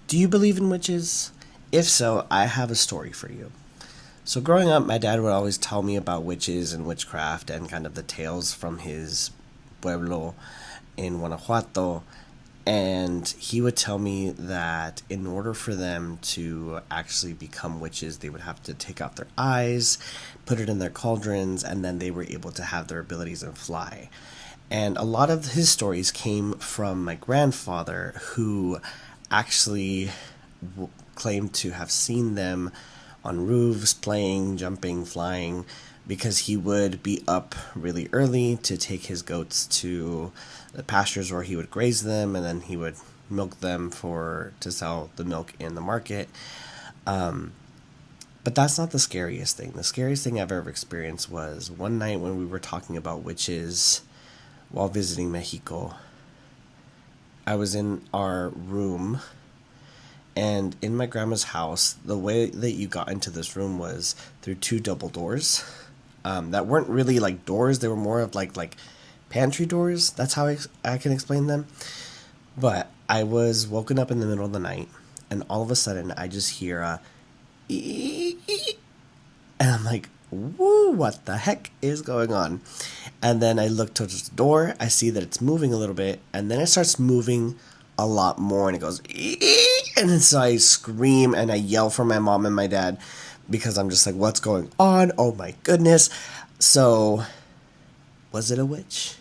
Do you believe in witches? If so, I have a story for you. So, growing up, my dad would always tell me about witches and witchcraft and kind of the tales from his pueblo in Guanajuato. And he would tell me that in order for them to actually become witches, they would have to take out their eyes, put it in their cauldrons, and then they were able to have their abilities and fly. And a lot of his stories came from my grandfather, who actually claimed to have seen them on roofs, playing, jumping, flying, because he would be up really early to take his goats to the pastures where he would graze them, and then he would milk them for to sell the milk in the market. But that's not the scariest thing. The scariest thing I've ever experienced was one night when we were talking about witches while visiting Mexico. I was in our room, and in my grandma's house, the way that you got into this room was through two double doors that weren't really like doors. They were more of like pantry doors. That's how I can explain them. But I was woken up in the middle of the night, and all of a sudden I just hear a and I'm like, woo, what the heck is going on? And then I look towards the door. I see that it's moving a little bit, and then it starts moving a lot more, and it goes, and then so I scream and I yell for my mom and my dad because I'm just like, what's going on? Oh my goodness. So, was it a witch?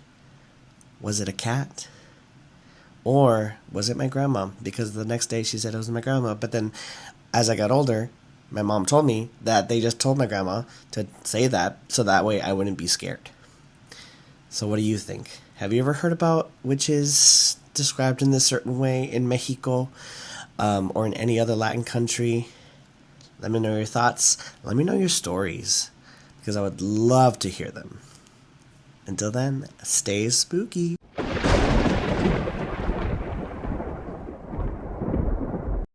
Was it a cat? Or was it my grandma? Because the next day she said it was my grandma. But then as I got older, my mom told me that they just told my grandma to say that so that way I wouldn't be scared. So what do you think? Have you ever heard about witches described in this certain way in Mexico or in any other Latin country? Let me know your thoughts. Let me know your stories because I would love to hear them. Until then, stay spooky.